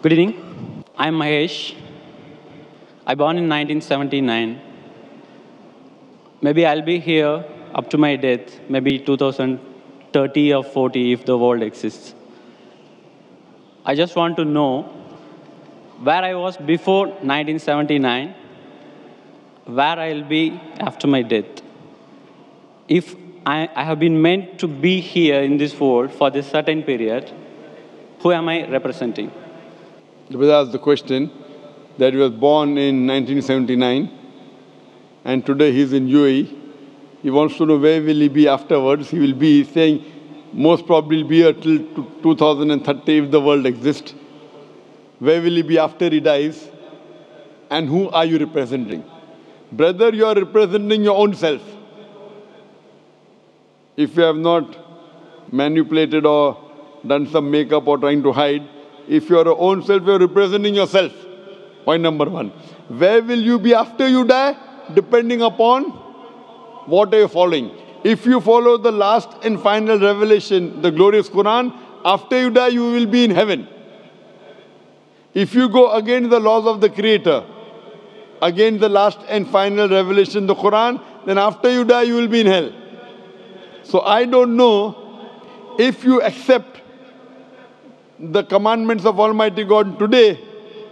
Good evening. I'm Mahesh. I born in 1979. Maybe I'll be here up to my death, maybe 2030 or 40 if the world exists. I just want to know where I was before 1979, where I'll be after my death. If I have been meant to be here in this world for this certain period, who am I representing? The brother asked the question that he was born in 1979 and today he's in UAE. He wants to know where will he be afterwards. He will be saying most probably be here till 2030 if the world exists. Where will he be after he dies? And who are you representing? Brother, you are representing your own self. If you have not manipulated or done some makeup or trying to hide, if you are your own self, you are representing yourself. Point number one. Where will you be after you die? Depending upon what are you following. If you follow the last and final revelation, the glorious Quran, after you die, you will be in heaven. If you go against the laws of the Creator, against the last and final revelation, the Quran, then after you die, you will be in hell. So I don't know if you accept the commandments of Almighty God today,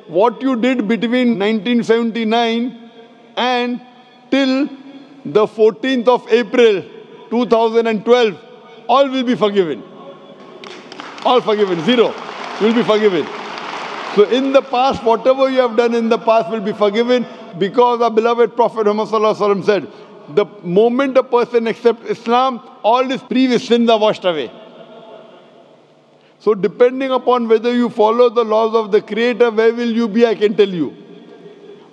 what you did between 1979 and till the 14th of April 2012, all will be forgiven. All forgiven, zero will be forgiven. So in the past, whatever you have done in the past will be forgiven because our beloved Prophet Muhammad said, the moment a person accepts Islam, all his previous sins are washed away. So depending upon whether you follow the laws of the Creator, where will you be, I can tell you.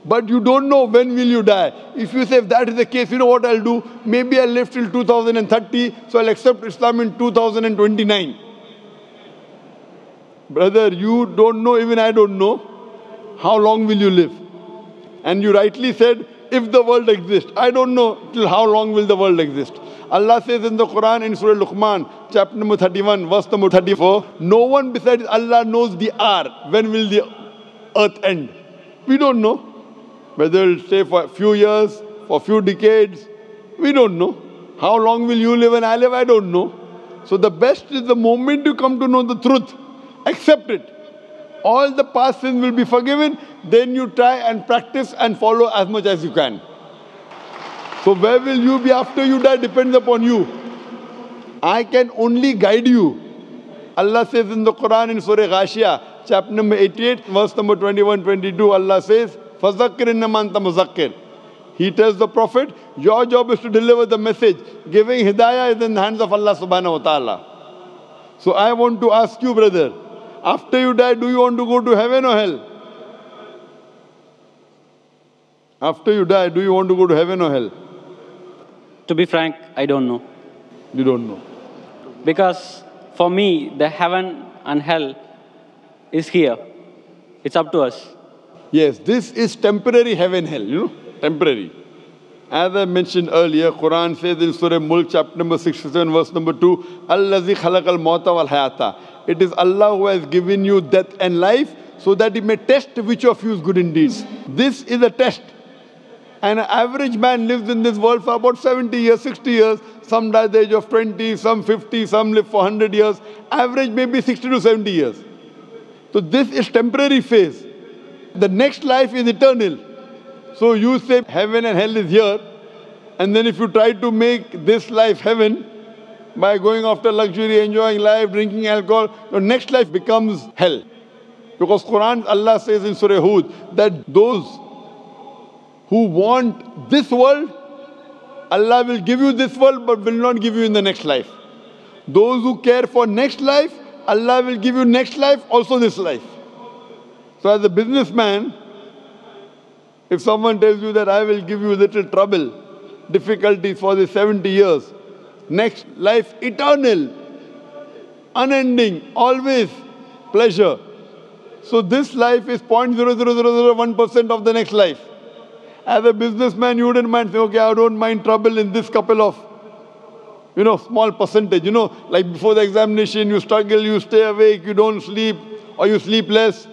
But you don't know when will you die. If you say, if that is the case, you know what I'll do? Maybe I'll live till 2030, so I'll accept Islam in 2029. Brother, you don't know, even I don't know, how long will you live? And you rightly said, if the world exists. I don't know till how long will the world exist. Allah says in the Quran, in Surah Luqman, chapter number 31, verse number 34, no one besides Allah knows the hour. When will the earth end? We don't know. Whether it'll stay for a few years, for a few decades, we don't know. How long will you live and I live? I don't know. So the best is the moment you come to know the truth, accept it. All the past sins will be forgiven. Then you try and practice and follow as much as you can. So where will you be after you die depends upon you. I can only guide you. Allah says in the Quran in Surah Ghashiyah, chapter number 88, verse number 21-22, Allah says, فَذَكِّرْ إِنَّمَا أَنْتَ مُذَكِّرْ. He tells the Prophet, your job is to deliver the message. Giving hidayah is in the hands of Allah subhanahu wa ta'ala. So I want to ask you, brother, after you die, do you want to go to heaven or hell? After you die, do you want to go to heaven or hell? To be frank, I don't know. You don't know. Because for me, the heaven and hell is here. It's up to us. Yes, this is temporary heaven, hell, you know, temporary. As I mentioned earlier, Quran says in Surah Mulk, chapter number 67, verse number 2, Allazi khalaqal mauta wal hayata. It is Allah who has given you death and life so that He may test which of you is good in deeds. This is a test. And an average man lives in this world for about 70 years, 60 years. Some die at the age of 20, some 50, some live for 100 years. Average maybe 60 to 70 years. So this is temporary phase. The next life is eternal. So you say heaven and hell is here. And then if you try to make this life heaven by going after luxury, enjoying life, drinking alcohol, your next life becomes hell. Because Quran, Allah says in Surah Hud that those who want this world, Allah will give you this world but will not give you in the next life. Those who care for next life, Allah will give you next life, also this life. So as a businessman, if someone tells you that I will give you little trouble, difficulties for the 70 years, next life eternal, unending, always pleasure. So this life is 0.00001% of the next life. As a businessman, you wouldn't mind saying, okay, I don't mind trouble in this couple of, small percentage. Like before the examination, you struggle, you stay awake, you don't sleep, or you sleep less.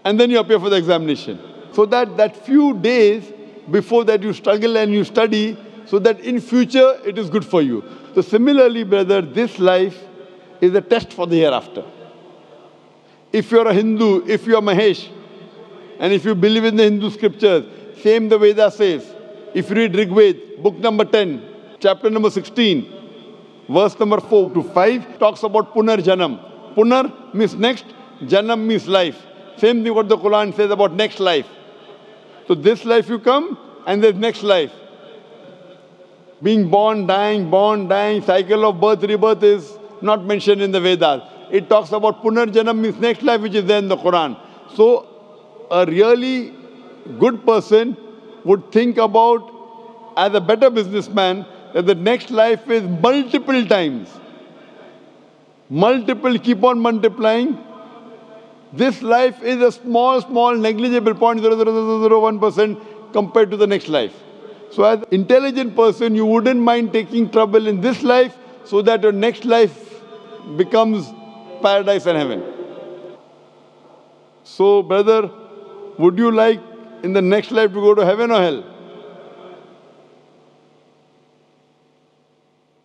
and then you appear for the examination. So that few days before that you struggle and you study, so that in future it is good for you. So similarly, brother, this life is a test for the hereafter. If you're a Hindu, if you're Mahesh, and if you believe in the Hindu scriptures, same the Veda says. If you read Rig Veda, book number 10, chapter number 16, verse number 4 to 5, talks about Punar Janam. Punar means next, Janam means life. Same thing what the Quran says about next life. So this life you come, and there's next life. Being born, dying, cycle of birth, rebirth is not mentioned in the Vedas. It talks about Punar Janam means next life, which is there in the Quran. So a really good person would think about, as a better businessman, that the next life is multiple times. Multiple, keep on multiplying. This life is a small, negligible 0.0001% compared to the next life. So as an intelligent person, you wouldn't mind taking trouble in this life so that your next life becomes paradise and heaven. So, brother, would you like in the next life to go to heaven or hell?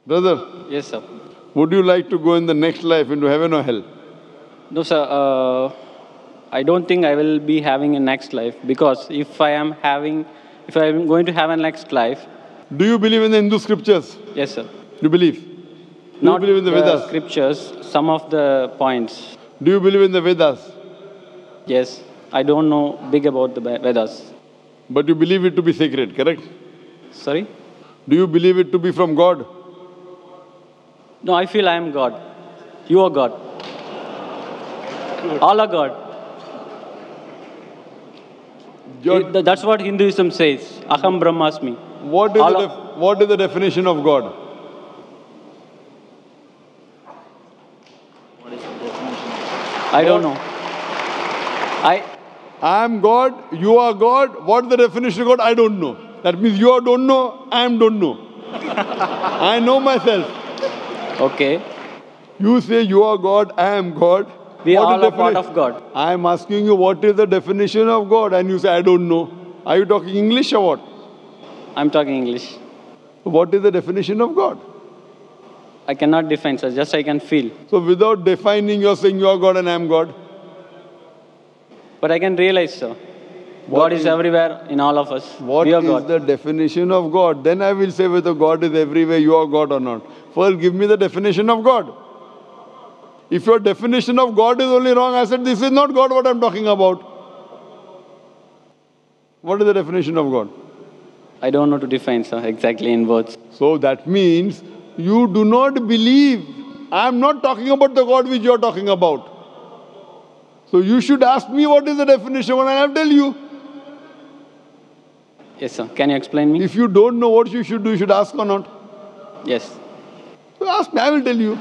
Brother? Yes, sir. Would you like to go in the next life into heaven or hell? No, sir. I don't think I will be having a next life, because if I am going to have a next life. Do you believe in the Hindu scriptures? Yes, sir. You believe? Do Not you believe in the Vedas? Scriptures, some of the points. Do you believe in the Vedas? Yes. I don't know big about the Vedas. But you believe it to be sacred, correct? Sorry? Do you believe it to be from God? No, I feel I am God. You are God. All are God. That's what Hinduism says. Aham Brahmasmi. What is the definition of God? I don't know. I am God, you are God. What is the definition of God? I don't know. That means you don't know, I don't know. I know myself. Okay. You say you are God, I am God. We are all a part of God. I am asking you what is the definition of God, and you say I don't know. Are you talking English or what? I'm talking English. What is the definition of God? I cannot define, sir. Just I can feel. So without defining, you're saying you are God and I am God? But I can realize, sir. God is everywhere in all of us. What we are is God. the definition of God? Then I will say whether God is everywhere, you are God or not. First, give me the definition of God. If your definition of God is only wrong, I said, this is not God what I'm talking about. What is the definition of God? I don't know to define, sir, exactly in words. So that means you do not believe. I'm not talking about the God which you're talking about. So you should ask me what is the definition and I'll tell you. Yes, sir. Can you explain me? If you don't know what you should do, you should ask or not? Yes. So ask me, I will tell you.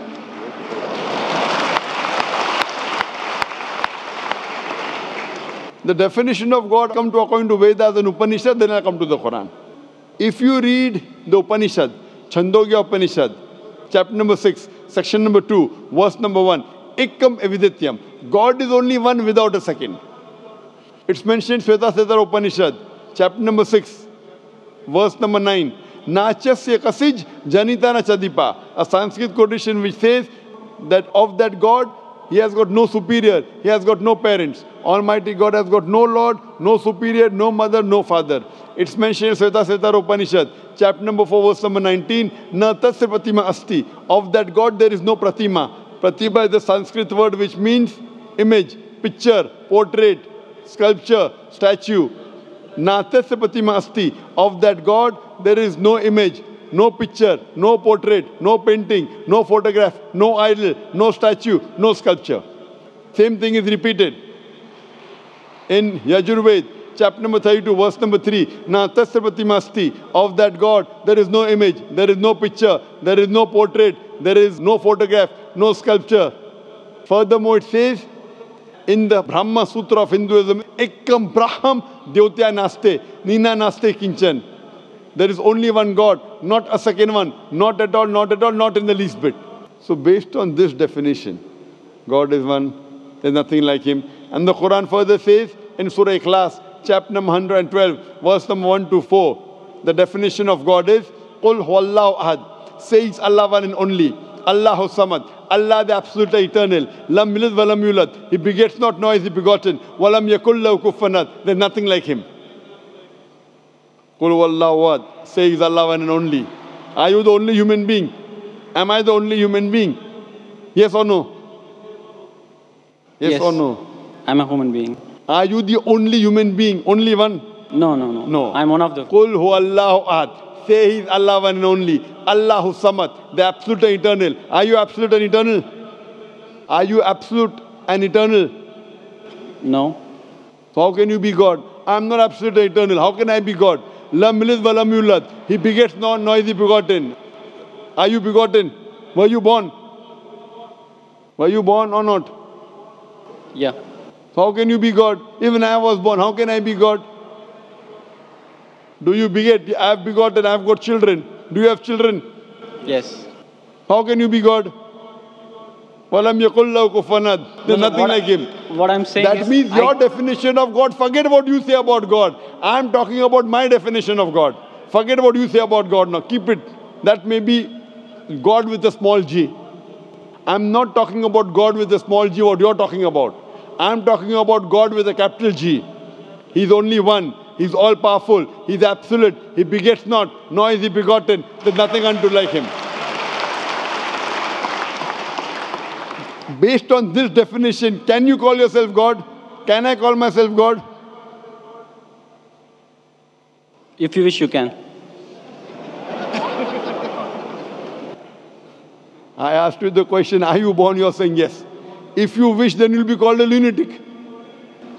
The definition of God come to according to Vedas and Upanishad, then I come to the Quran. If you read the Upanishad, Chandogya Upanishad, chapter number 6, section number 2, verse number 1, Ekam Evidityam. God is only one without a second. It's mentioned in Shveta Upanishad, chapter number 6, verse number 9. Nachasya kasij janitana chadipa. A Sanskrit quotation which says that of that God, he has got no superior, he has got no parents. Almighty God has got no Lord, no superior, no mother, no father. It's mentioned in Shveta Upanishad, chapter number 4, verse number 19. Na tasya pratima asti. Of that God there is no pratima. Pratima is the Sanskrit word which means image, picture, portrait, sculpture, statue. Na tasya pratima asti. Of that God there is no image, no picture, no portrait, no painting, no photograph, no idol, no statue, no sculpture. Same thing is repeated in Yajurved, chapter number 32, verse number 3. Na tasya pratima asti. Of that God there is no image, there is no picture, there is no portrait, there is no photograph, no sculpture. Furthermore, it says in the Brahma Sutra of Hinduism, Ekam Braham Devatya Naste, Nina Naste Kinchan. There is only one God, not a second one, not at all, not in the least bit. So based on this definition, God is one, there's nothing like him, And the Quran further says in Surah Ikhlas, chapter number 112, verse number 1 to 4, the definition of God is, Qul huwallahu ahad. Say it's Allah one and only. Allahu samad. Allah the absolute eternal. Lam yalid wa lam yulad. He begets not, nor is he begotten. Wa lam yakul lahu kufuwan ahad. There's nothing like him. Qul huwallahu ahad. Say it's Allah one and only. Are you the only human being? Am I the only human being? Yes or no? Yes or no? I'm a human being. Are you the only human being? Only one? No. No. I'm one of the... Qul huwallahu ahad. Say he's Allah one and only. Allahu samad. The absolute and eternal. Are you absolute and eternal? Are you absolute and eternal? No. So how can you be God? I'm not absolute and eternal. How can I be God? Lam yalid wa lam yulad. He begets not, nor is he begotten. Are you begotten? Were you born? Were you born or not? Yeah. So how can you be God? Even I was born. How can I be God? Do you beget? I have begotten. I have got children. Do you have children? Yes. How can you be God? Walam yakul lahu kufuwan ahad. There's nothing like him. What I'm saying That is... means your definition of God, forget what you say about God. I'm talking about my definition of God. Forget what you say about God now. Keep it. That may be God with a small g. I'm not talking about God with a small g, what you're talking about. I'm talking about God with a capital G. He's only one. He's all-powerful. He's absolute. He begets not, nor is he begotten. There's nothing unto like him. Based on this definition, can you call yourself God? Can I call myself God? If you wish, you can. I asked you the question, are you born? You're saying yes. If you wish, then you'll be called a lunatic.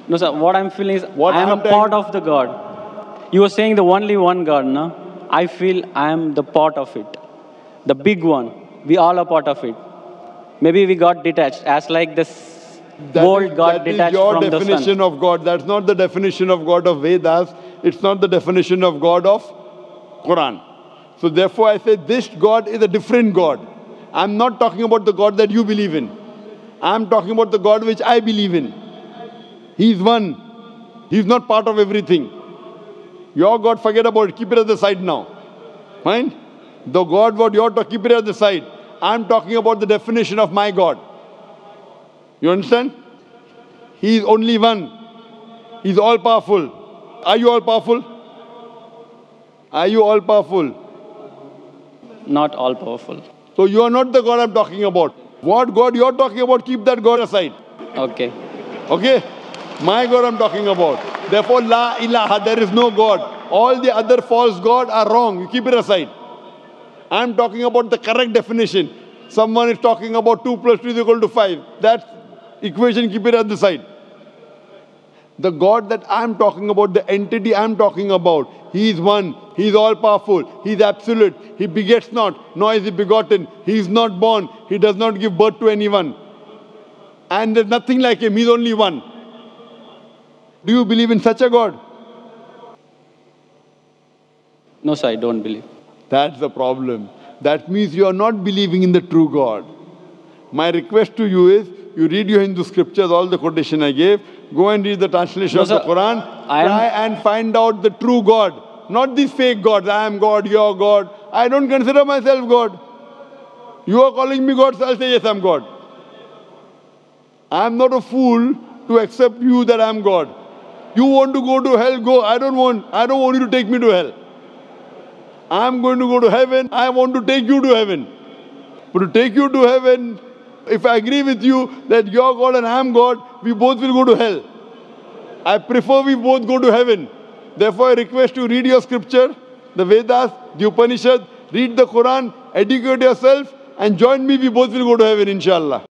No, sir. What I'm feeling is What I'm I'm a part of the God. You were saying the only one God, no? I feel I am the part of it. The big one. We all are part of it. Maybe we got detached, as like this world got detached from the sun. That is your definition of God. That's not the definition of God of Vedas. It's not the definition of God of Quran. So therefore I say this God is a different God. I'm not talking about the God that you believe in. I'm talking about the God which I believe in. He's one. He's not part of everything. Your God, forget about it. Keep it at the side now. Fine? The God what you're talking, keep it at the side. I'm talking about the definition of my God. You understand? He is only one. He's all-powerful. Are you all-powerful? Are you all-powerful? Not all-powerful. So you are not the God I'm talking about. What God you're talking about, keep that God aside. Okay. Okay? My God I'm talking about. Therefore, La ilaha, there is no God. All the other false gods are wrong. You keep it aside. I'm talking about the correct definition. Someone is talking about 2 plus 2 is equal to 5. That equation, keep it at the side. The God that I'm talking about, the entity I'm talking about, He is one. He is all-powerful. He is absolute. He begets not, nor is He begotten. He is not born. He does not give birth to anyone. And there's nothing like Him. He is only one. Do you believe in such a God? No, sir, I don't believe. That's the problem. That means you are not believing in the true God. My request to you is, you read your Hindu scriptures, all the quotation I gave, go and read the translation of the Quran, try and find out the true God. Not these fake gods, I am God, you are God. I don't consider myself God. You are calling me God, so I'll say yes, I'm God. I'm not a fool to accept you that I'm God. You want to go to hell, go. I don't want you to take me to hell. I'm going to go to heaven. I want to take you to heaven. But to take you to heaven, if I agree with you that you're God and I'm God, we both will go to hell. I prefer we both go to heaven. Therefore, I request you read your scripture, the Vedas, the Upanishad, read the Quran, educate yourself, and join me. We both will go to heaven, inshallah.